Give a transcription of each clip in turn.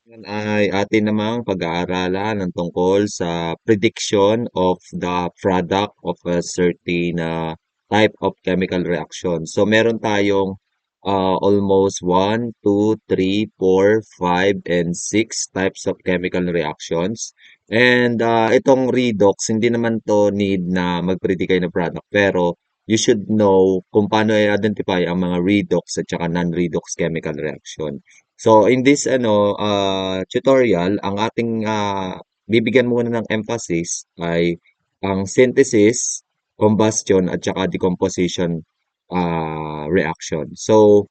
Yan ay atin namang pag-aaralan ng tungkol sa prediction of the product of a certain type of chemical reaction. So meron tayong almost 1, 2, 3, 4, 5, and 6 types of chemical reactions. And itong redox, hindi naman to need na mag-predict kayo ng product. Pero you should know kung paano i-identify ang mga redox at saka non-redox chemical reaction. So in this tutorial, ang ating bibigyan muna ng emphasis ay ang synthesis, combustion at saka decomposition reaction. So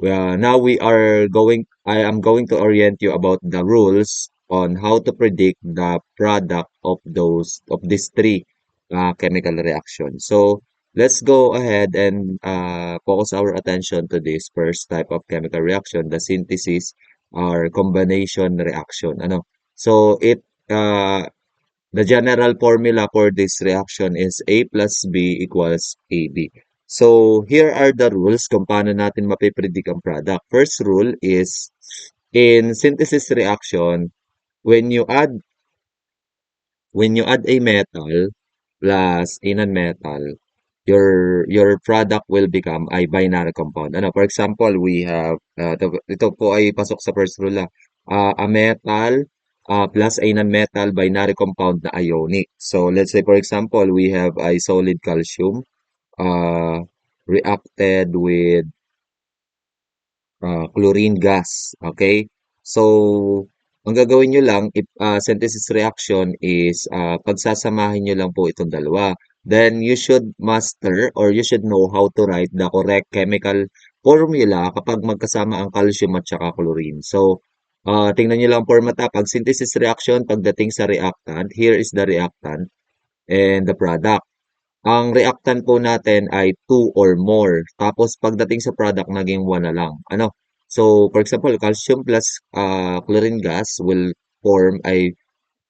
now I am going to orient you about the rules on how to predict the product of these three chemical reactions. So let's go ahead and focus our attention to this first type of chemical reaction, the synthesis or combination reaction. So uh, the general formula for this reaction is A plus B equals AB. So here are the rules kung paano natin mapipredict ang product. First rule is in synthesis reaction, when you add a metal plus a non-metal, your product will become a binary compound. For example, we have ito po ay pasok sa first rule. A metal plus a non-metal binary compound na ionic. So let's say for example, we have a solid calcium uh, reacted with chlorine gas. Okay? So, ang gagawin nyo lang, if synthesis reaction is pagsasamahin nyo lang po itong dalawa. Then, you should master or you should know how to write the correct chemical formula kapag magkasama ang calcium at saka chlorine. So, tingnan nyo lang ang formata. Pag synthesis reaction, pagdating sa reactant, here is the reactant and the product. Ang reactant po natin ay two or more. Tapos pagdating sa product, naging one na lang. So, for example, calcium plus chlorine gas will form a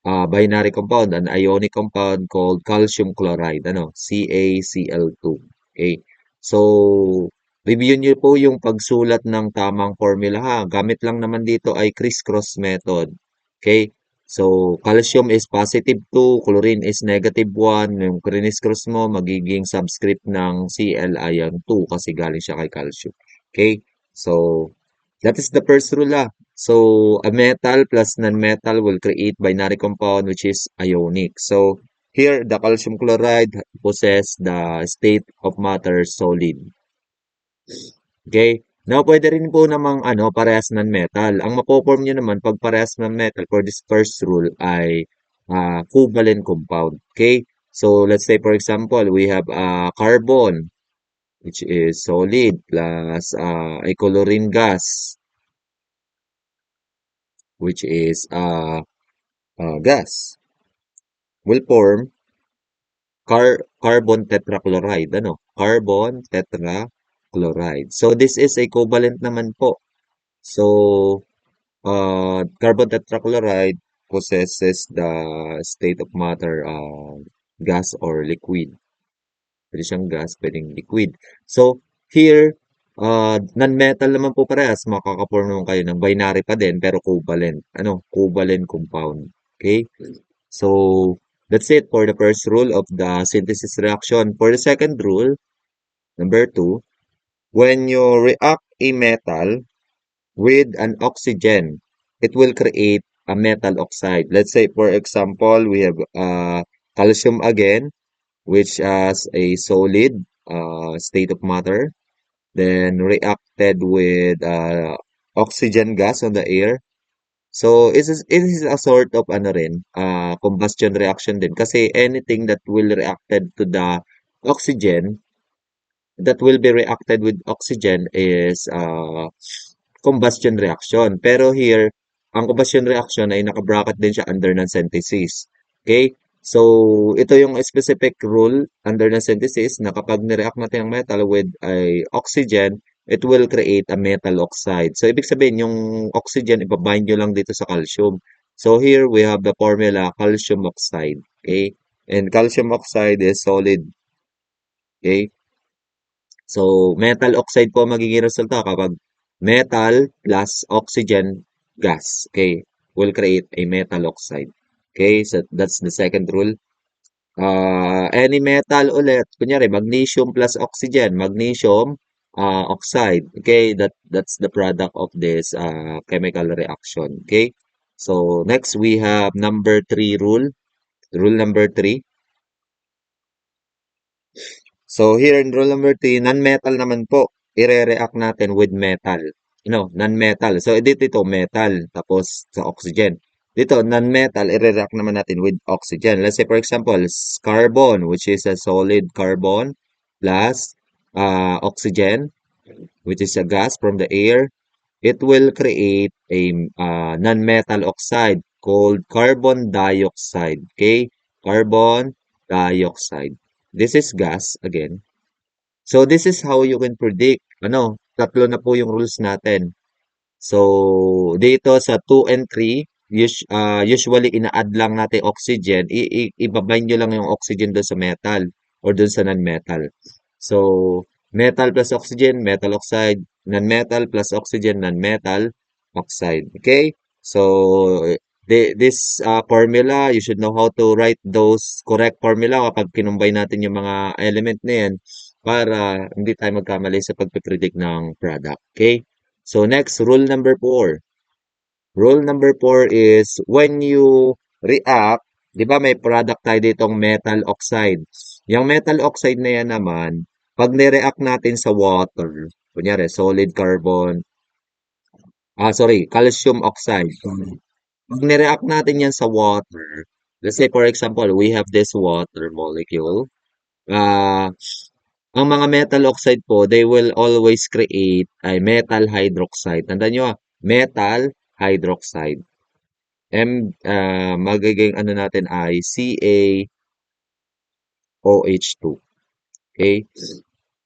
binary compound, an ionic compound called calcium chloride, CaCl2. Okay? So, review niyo po yung pagsulat ng tamang formula ha. Gamit lang naman dito ay crisscross method. Okay? So, calcium is positive 2, chlorine is negative 1. Yung criss-cross mo, magiging subscript ng Cl ay ang 2 kasi galing siya kay calcium. Okay? So, that is the first rule. So, a metal plus non-metal will create binary compound which is ionic. So, here, the calcium chloride possess the state of matter solid. Okay? Now, pwede rin po namang parehas ng metal. Ang mapoform nyo naman pag parehas ng metal for this first rule ay covalent compound. Okay? So, let's say for example, we have carbon, which is solid, plus a chlorine gas, which is gas, will form carbon tetrachloride. Carbon tetrachloride. So, this is a covalent naman po. So, carbon tetrachloride possesses the state of matter gas or liquid. Pwede siyang gas, pwedeng liquid. So, here, non-metal naman po parehas. Makakaform naman kayo ng binary pa din, pero covalent. Covalent compound. Okay? So, that's it for the first rule of the synthesis reaction. For the second rule, number 2, when you react a metal with an oxygen, it will create a metal oxide. Let's say, for example, we have calcium again, which has a solid state of matter, then reacted with oxygen gas on the air. So, it is a sort of combustion reaction din. Kasi anything that will reacted to the oxygen, that will be reacted with oxygen is combustion reaction. Pero here, ang combustion reaction ay nakabracket din siya under ng synthesis. Okay? So, ito yung specific rule under ng synthesis na kapag nireact natin ang metal with a oxygen, it will create a metal oxide. So, ibig sabihin, yung oxygen, ibabind nyo lang dito sa calcium. So, here we have the formula calcium oxide. Okay? And calcium oxide is solid. Okay? So, metal oxide po ang magiging resulta kapag metal plus oxygen gas, okay, will create a metal oxide. Okay, so that's the second rule. Any metal ulit, kunyari magnesium plus oxygen, magnesium oxide. Okay, that's the product of this chemical reaction. Okay, so next we have number three rule. Rule number three. So here in rule number three, non-metal naman po, ire-react natin with metal. Non-metal. So dito metal, tapos sa oxygen. Dito, non-metal, ire-react naman natin with oxygen. Let's say for example, carbon, which is a solid carbon, plus oxygen, which is a gas from the air. It will create a non-metal oxide called carbon dioxide. Okay? Carbon dioxide. This is gas again. So this is how you can predict. Tatlo na po yung rules natin. So dito sa 2 and 3, usually ina-add lang natin oxygen. Ibabind nyo lang yung oxygen doon sa metal or doon sa non-metal. So metal plus oxygen, metal oxide, non-metal plus oxygen, non-metal oxide. Okay? So this formula, you should know how to write those correct formula kapag kinumbay natin yung mga element na yan para hindi tayo magkamali sa pagpipredict ng product. Okay? So next, rule number four. Rule number four is when you react, di ba may product tayo ditong metal oxide. Yung metal oxide na yan naman, pag nireact natin sa water, kunyari solid carbon, sorry, calcium oxide. Pag nireact natin yan sa water, let's say for example, we have this water molecule. Ah, ang mga metal oxide po, they will always create a metal hydroxide. Tandaan nyo, metal hydroxide. Magiging ano natin ay CaOH2. Okay?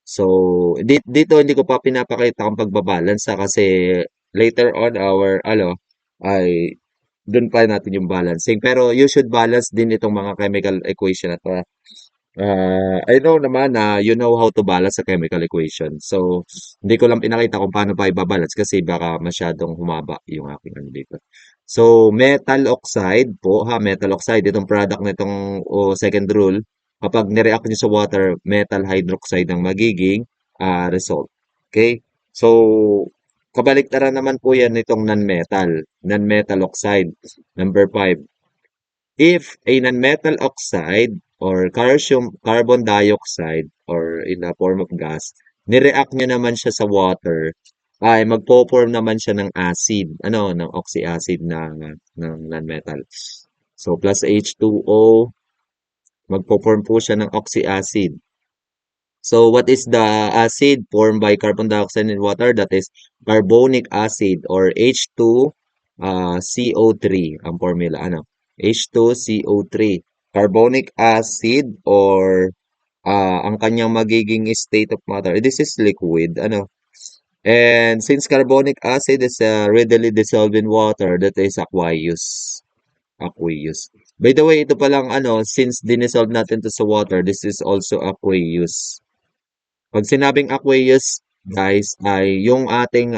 So, dito hindi ko pa pinapakita kung pagbabalance kasi later on ay dun pa natin yung balancing. Pero you should balance din itong mga chemical equation na to. I know naman na you know how to balance a chemical equation. So, hindi ko lang pinakita kung paano pa i-balance kasi baka masyadong humaba yung aking ano dito. So, metal oxide po, metal oxide, itong product nitong second rule, kapag nireact nyo sa water, metal hydroxide ang magiging result. Okay? So, kabaliktaran naman po yan nitong non-metal, non-metal oxide. Number 5. If a non-metal oxide or carbon dioxide or in the form of gas, nireact nyo naman siya sa water, ay magpo-form naman siya ng acid, ng oxyacid ng non-metal. So, plus H2O, magpo-form po siya ng oxyacid. So, what is the acid formed by carbon dioxide and water? That is carbonic acid or H2 CO3 ang formula. H2CO3. Carbonic acid or ang kanyang magiging state of matter. This is liquid. And since carbonic acid is readily dissolved in water, that is aqueous. Aqueous. By the way, ito palang since dinissolve natin to sa water, this is also aqueous. Pag sinabing aqueous, guys, ay yung ating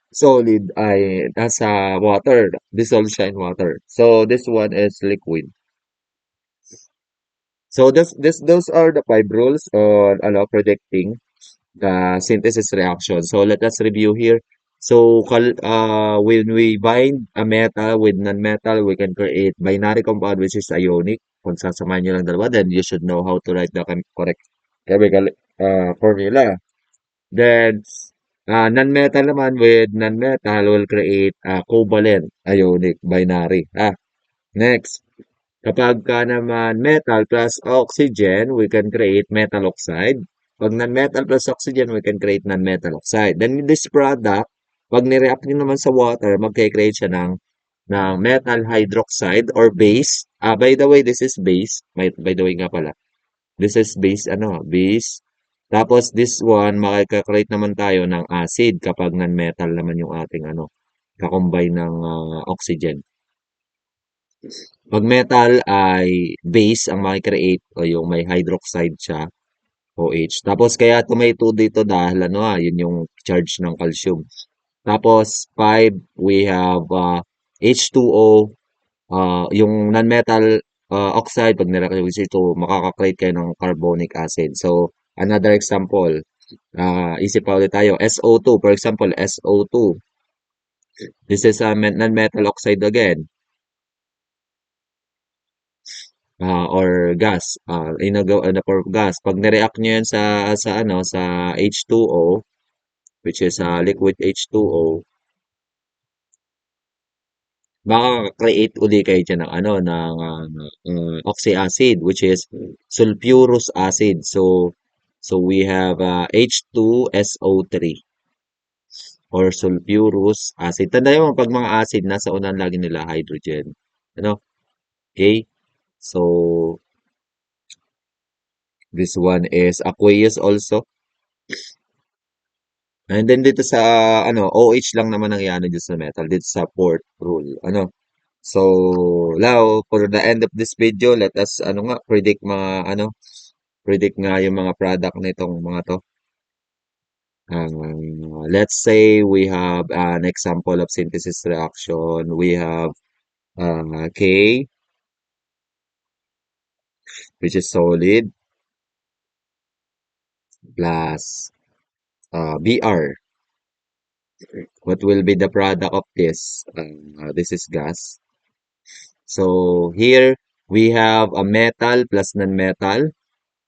solid ay nasa water, dissolved siya in water. So this one is liquid. So those are the 5 rules on predicting the synthesis reaction. So let us review here. So when we bind a metal with non-metal, we can create binary compound which is ionic. Kung sasamahin nyo lang dalawa, then you should know how to write the correct chemical formula. Then, non-metal naman with non-metal will create covalent ionic binary. Next, kapag ka naman metal plus oxygen, we can create metal oxide. Pag non-metal plus oxygen, we can create non-metal oxide. Then this product, pag nireact nyo naman sa water, magkikreate siya ng metal hydroxide or base. By the way, this is base. By the way nga pala. This is base, base. Tapos this one, makaka-create naman tayo ng acid kapag non-metal naman yung ating kakombine ng oxygen. Pag metal ay base ang makikreate o yung may hydroxide siya, OH. Tapos kaya ito may 2 dito dahil yun yung charge ng calcium. Tapos, 5, we have H2O, yung non-metal oxide, pag nilagay mo ito, makaka-create kayo ng carbonic acid. So, another example, isip pa ulit tayo, SO2, for example, SO2. This is a non-metal oxide again, or gas, in a form of gas. Pag nireact nyo yan sa H2O, which is liquid H2O, makaka-create uli kayo dyan ng oxyacid, which is sulfurous acid. So we have H2SO3 or sulfurous acid. Tandaan mo, pag mga acid, nasa unahan lagi nila hydrogen. Ano? Okay? So, this one is aqueous also. And then dito sa OH lang naman ang iano dito sa metal, dito sa fourth rule. So, now, for the end of this video, let us, predict nga yung mga product nitong mga to. Let's say we have an example of synthesis reaction. We have K, which is solid, plus Br. What will be the product of this? This is gas. So, here, we have a metal plus non-metal.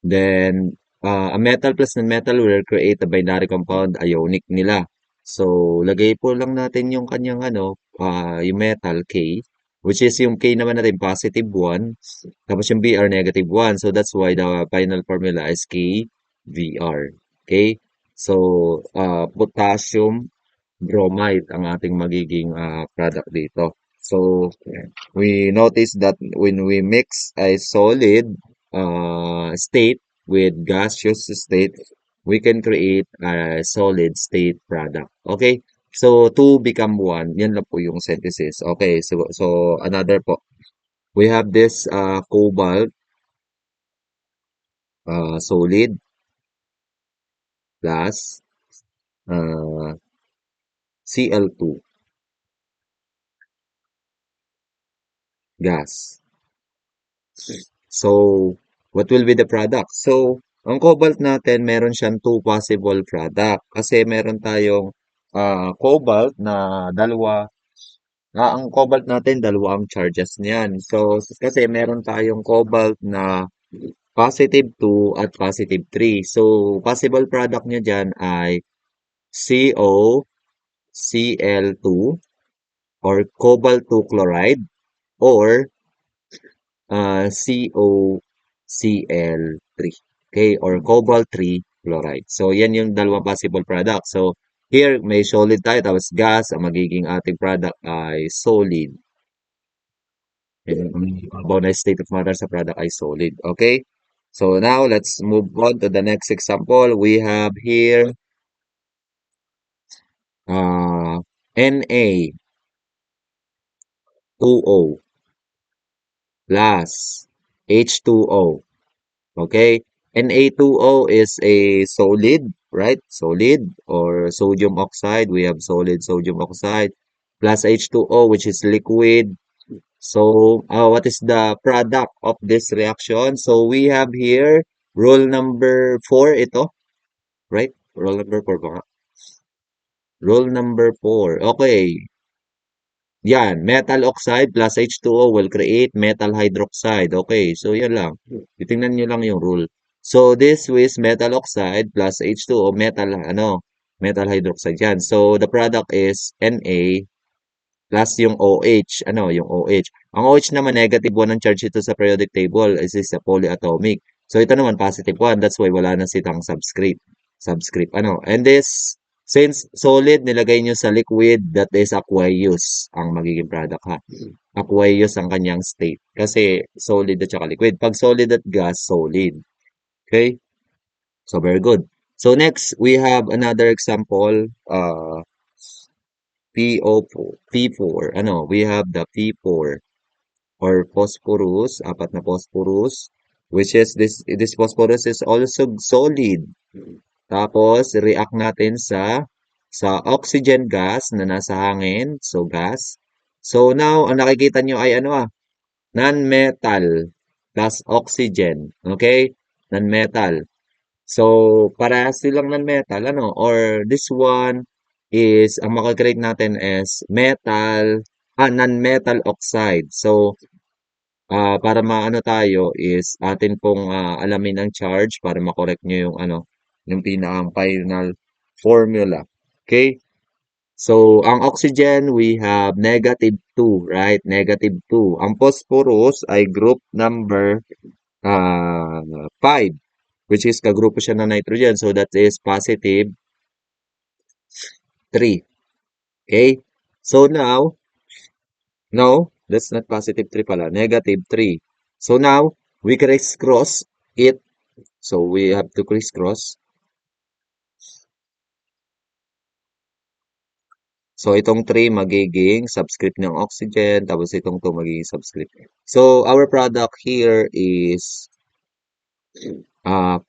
Then, a metal plus non-metal will create a binary compound, ionic nila. So, lagay po lang natin yung kanyang yung metal, K, which is yung K naman natin, positive 1, tapos yung Br, negative 1. So, that's why the final formula is KBr. Okay? So, potassium bromide ang ating magiging product dito. So, we notice that when we mix a solid state with gaseous state, we can create a solid state product. Okay? So, two become one. Yan lang po yung synthesis. Okay, so another po. We have this cobalt solid plus uh, Cl2 gas. So, what will be the product? So, ang cobalt natin, meron siyang two possible product. Kasi meron tayong cobalt na dalawa. Ang cobalt natin, dalawa ang charges niyan. So, kasi meron tayong cobalt na positive 2 at positive 3. So, possible product niya dyan ay COCl2 or cobalt 2 chloride or COCl3. Okay, or cobalt 3 chloride. So, yan yung dalawang possible product. So, here, may solid tayo, tapos gas, ang magiging ating product ay solid. And ang state of matter sa product ay solid. Okay? So, now, let's move on to the next example. We have here uh, Na2O plus H2O. Okay? Na2O is a solid, right? Solid or sodium oxide. We have solid sodium oxide plus H2O, which is liquid. So, what is the product of this reaction? So, we have here rule number 4 ito, right? Rule number 4 ba nga? Rule number 4. Okay. Yan, metal oxide plus H2O will create metal hydroxide. Okay, so yan lang. Titingnan nyo lang yung rule. So, this is metal oxide plus H2O, metal hydroxide yan. So, the product is Na plus yung OH, yung OH. Ang OH naman, negative 1 ang charge ito sa periodic table. Is a polyatomic. So, ito naman, positive 1. That's why wala na sitang subscript. And this, since solid, nilagay nyo sa liquid, that is aqueous ang magiging product, ha. Aqueous ang kanyang state. Kasi solid at saka liquid. Pag solid at gas, solid. Okay? So, very good. So, next, we have another example. P4. We have the P4 or phosphorus, apat na phosphorus, which is this phosphorus is also solid. Tapos, react natin sa sa oxygen gas na nasa hangin, so gas. So now, ang nakikita nyo ay ano non-metal plus oxygen. Okay? Non-metal. So, parehas silang non-metal, ano? Or this one is, ang makakreate natin is non-metal oxide. So, para maano tayo is atin pong alamin ang charge para makorek nyo yung ano, yung pinakang final formula. Okay? So, ang oxygen, we have -2, right? -2. Ang phosphorus ay group number 5, which is kagrupo siya ng nitrogen. So, that is +3. Okay? So, now, no, that's not +3 pala. -3. So, now, we crisscross it. So, we have to crisscross. So, itong 3 magiging subscript ng oxygen, tapos itong 2 magiging subscript. So, our product here is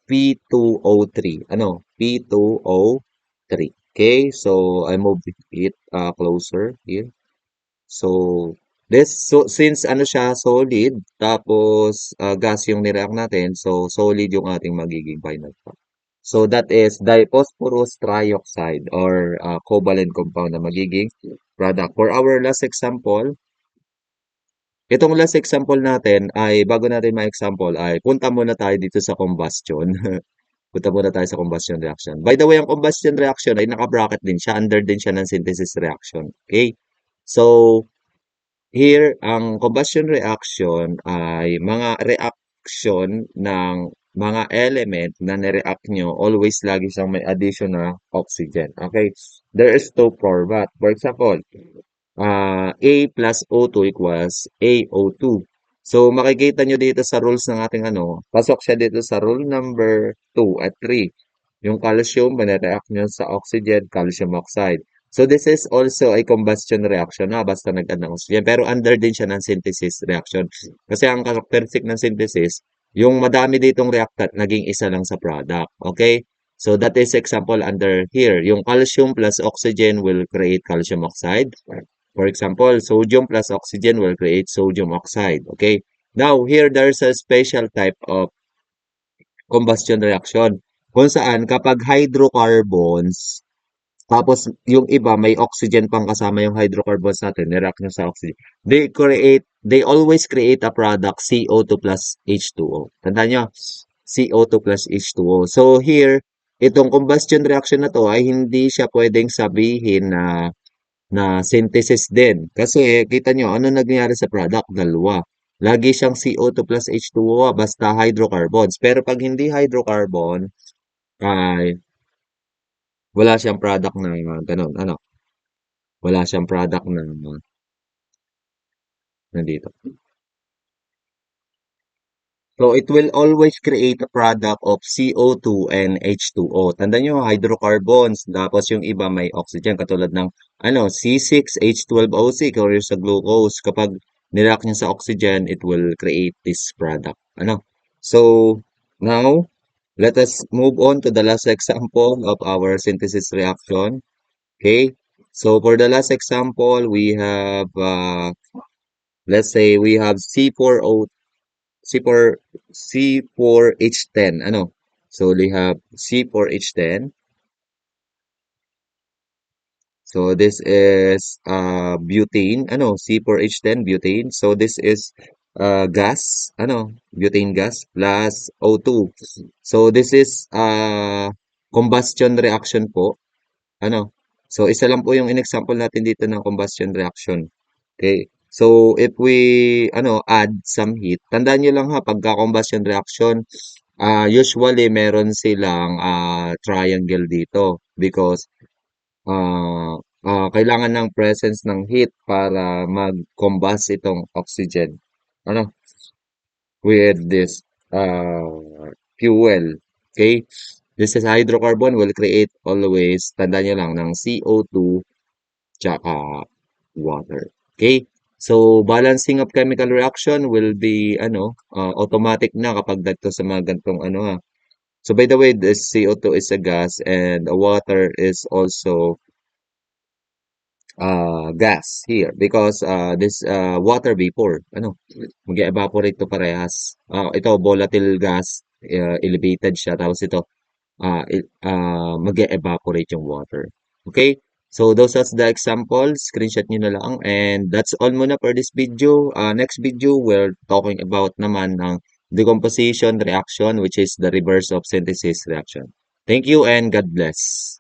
P2O3. Ano? P2O3. Okay, so I move it closer here. So, since ano siya, solid, tapos gas yung nireact natin, so solid yung ating magiging final product. So, that is diphosphorus trioxide or covalent compound na magiging product. For our last example, itong last example natin ay bago natin ma-example ay punta muna tayo dito sa combustion. Punta muna tayo sa combustion reaction. By the way, ang combustion reaction ay naka-bracket din siya, under din siya ng synthesis reaction. Okay? So, here, ang combustion reaction ay mga reaction ng mga element na nireact nyo, always lagi siyang may addition na oxygen. Okay? There is two format. For example, A plus O2 equals AO2. So, makikita nyo dito sa rules ng ating ano, pasok siya dito sa rule number 2 at 3. Yung calcium, manireact nyo sa oxygen, calcium oxide. So, this is also a combustion reaction, basta nag-add ng oxygen. Pero under din siya ng synthesis reaction. Kasi ang characteristic ng synthesis, yung madami ditong reactant, naging isa lang sa product. Okay? So, that is example under here. Yung calcium plus oxygen will create calcium oxide. For example, sodium plus oxygen will create sodium oxide. Okay? Now, here there's a special type of combustion reaction kung saan kapag hydrocarbons, tapos yung iba may oxygen pang kasama yung hydrocarbons natin, nireact nyo sa oxygen. They always create a product CO2 plus H2O. Tandaan nyo, CO2 plus H2O. So here, itong combustion reaction na to ay hindi siya pwedeng sabihin na synthesis din. Kasi kita nyo, ano nangyayari sa product? Dalawa. Lagi siyang CO2 plus H2O basta hydrocarbons. Pero pag hindi hydrocarbon, ay wala siyang product na ganun. Ano? Wala siyang product na nandito. So, it will always create a product of CO2 and H2O. Tandaan nyo, hydrocarbons. Tapos yung iba may oxygen. Katulad ng C6H12O6 or yung sa glucose. Kapag nireact niya sa oxygen, it will create this product. So, now, let us move on to the last example of our synthesis reaction. Okay? So, for the last example, we have, let's say, we have C4 C4H10 so we have C4H10. So this is butane C4H10 butane. So this is gas butane gas plus O2. So this is combustion reaction po. So isa lang po yung in-example natin dito ng combustion reaction. Okay. So if we add some heat, tandaan niyo lang pagka combustion reaction, usually meron silang triangle dito because kailangan ng presence ng heat para mag-combust itong oxygen ano with this fuel. Okay? This is hydrocarbon will create always, tandaan niyo lang, ng CO2 tsaka water. Okay? So, balancing of chemical reaction will be, automatic na kapag dagto sa mga gantong So, by the way, this CO2 is a gas and water is also gas here because this water vapor, ano, mag-evaporate to parehas. Ito volatile gas, elevated siya tapos ito mag-evaporate yung water. Okay? So those are the examples. Screenshot nyo na lang. And that's all muna for this video. Next video, we're talking about naman ang decomposition reaction, which is the reverse of synthesis reaction. Thank you and God bless.